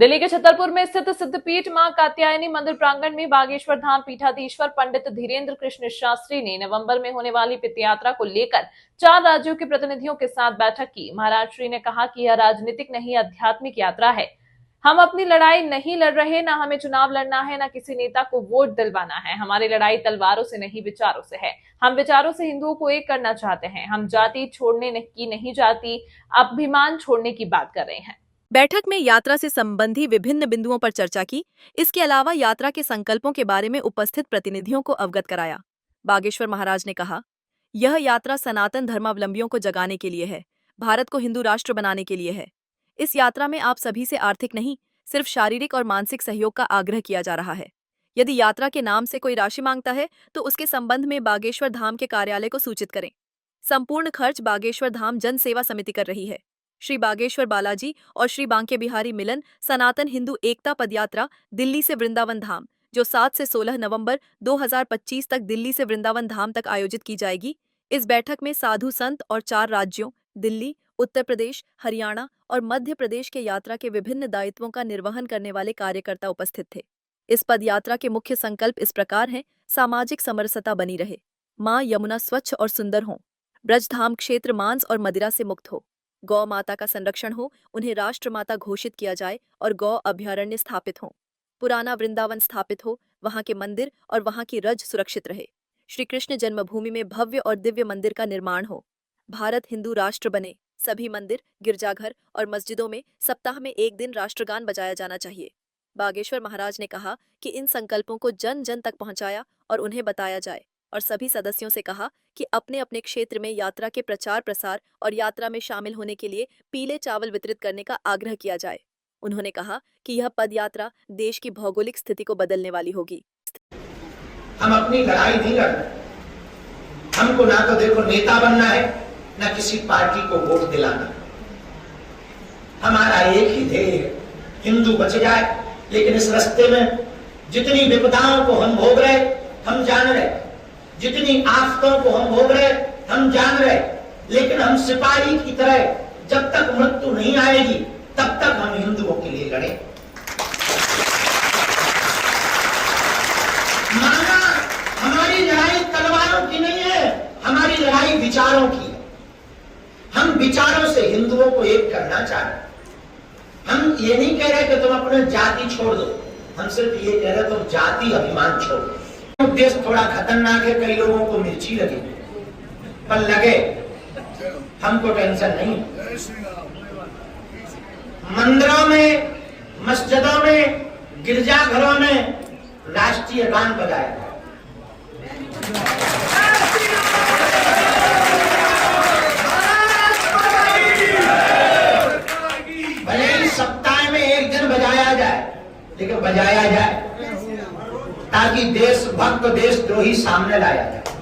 दिल्ली के छतरपुर में स्थित सिद्धपीठ मां कात्यायनी मंदिर प्रांगण में बागेश्वर धाम पीठाधीश्वर पंडित धीरेन्द्र कृष्ण शास्त्री ने नवंबर में होने वाली पित्त यात्रा को लेकर 4 राज्यों के प्रतिनिधियों के साथ बैठक की। महाराज श्री ने कहा कि यह राजनीतिक नहीं आध्यात्मिक यात्रा है। हम अपनी लड़ाई नहीं लड़ रहे, न हमें चुनाव लड़ना है, न किसी नेता को वोट दिलवाना है। हमारी लड़ाई तलवारों से नहीं, विचारों से है। हम विचारों से हिंदुओं को एक करना चाहते हैं। हम जाति छोड़ने की नहीं, जाति अभिमान छोड़ने की बात कर रहे हैं। बैठक में यात्रा से संबंधी विभिन्न बिंदुओं पर चर्चा की। इसके अलावा यात्रा के संकल्पों के बारे में उपस्थित प्रतिनिधियों को अवगत कराया। बागेश्वर महाराज ने कहा, यह यात्रा सनातन धर्मावलंबियों को जगाने के लिए है, भारत को हिंदू राष्ट्र बनाने के लिए है। इस यात्रा में आप सभी से आर्थिक नहीं, सिर्फ शारीरिक और मानसिक सहयोग का आग्रह किया जा रहा है। यदि यात्रा के नाम से कोई राशि मांगता है तो उसके संबंध में बागेश्वर धाम के कार्यालय को सूचित करें। संपूर्ण खर्च बागेश्वर धाम जन सेवा समिति कर रही है। श्री बागेश्वर बालाजी और श्री बांके बिहारी मिलन सनातन हिंदू एकता पदयात्रा दिल्ली से वृंदावन धाम, जो 7 से 16 नवंबर 2025 तक दिल्ली से वृंदावन धाम तक आयोजित की जाएगी। इस बैठक में साधु संत और 4 राज्यों दिल्ली, उत्तर प्रदेश, हरियाणा और मध्य प्रदेश के यात्रा के विभिन्न दायित्वों का निर्वहन करने वाले कार्यकर्ता उपस्थित थे। इस पदयात्रा के मुख्य संकल्प इस प्रकार हैं: सामाजिक समरसता बनी रहे, मां यमुना स्वच्छ और सुंदर हो, ब्रजधाम क्षेत्र मांस और मदिरा से मुक्त हो, गौ माता का संरक्षण हो, उन्हें राष्ट्र माता घोषित किया जाए और गौ अभयारण्य स्थापित हो, पुराना वृंदावन स्थापित हो, वहां के मंदिर और वहां की रज सुरक्षित रहे, श्री कृष्ण जन्मभूमि में भव्य और दिव्य मंदिर का निर्माण हो, भारत हिंदू राष्ट्र बने, सभी मंदिर, गिरजाघर और मस्जिदों में सप्ताह में 1 दिन राष्ट्रगान बजाया जाना चाहिए। बागेश्वर महाराज ने कहा कि इन संकल्पों को जन जन तक पहुंचाया और उन्हें बताया जाए, और सभी सदस्यों से कहा कि अपने अपने क्षेत्र में यात्रा के प्रचार प्रसार और यात्रा में शामिल होने के लिए पीले चावल वितरित करने का आग्रह किया जाए। उन्होंने कहा कि यह पद यात्रा देश की भौगोलिक स्थिति को बदलने वाली होगी। हम अपनी लड़ाई नहीं लड़ रहे। हमको ना तो देखो नेता बनना है, ना किसी पार्टी को वोट दिलाना। हमारा एक ही ध्येय है, हिंदू बच जाए। लेकिन इस रास्ते में जितनी विपदाओं को हम भोग रहे, हम जान रहे, जितनी आफतों को हम भोग रहे, हम जान रहे, लेकिन हम सिपाही की तरह जब तक मृत्यु नहीं आएगी तब तक हम हिंदुओं के लिए लड़े। माना हमारी लड़ाई तलवारों की नहीं है, हमारी लड़ाई विचारों की है। हम विचारों से हिंदुओं को एक करना चाह रहे हैं। हम ये नहीं कह रहे कि तुम अपने जाति छोड़ दो, हम सिर्फ ये कह रहे तुम जाति अभिमान छोड़ दो। देश थोड़ा खतरनाक है, कई लोगों को मिर्ची लगी, पर लगे, हमको टेंशन नहीं। मंदिरों में, मस्जिदों में, गिरजाघरों में राष्ट्रीय गान बजाया जाए। भले ही सप्ताह में 1 दिन बजाया जाए, लेकिन बजाया जाए ताकि देशभक्त देशद्रोही सामने लाया जाए।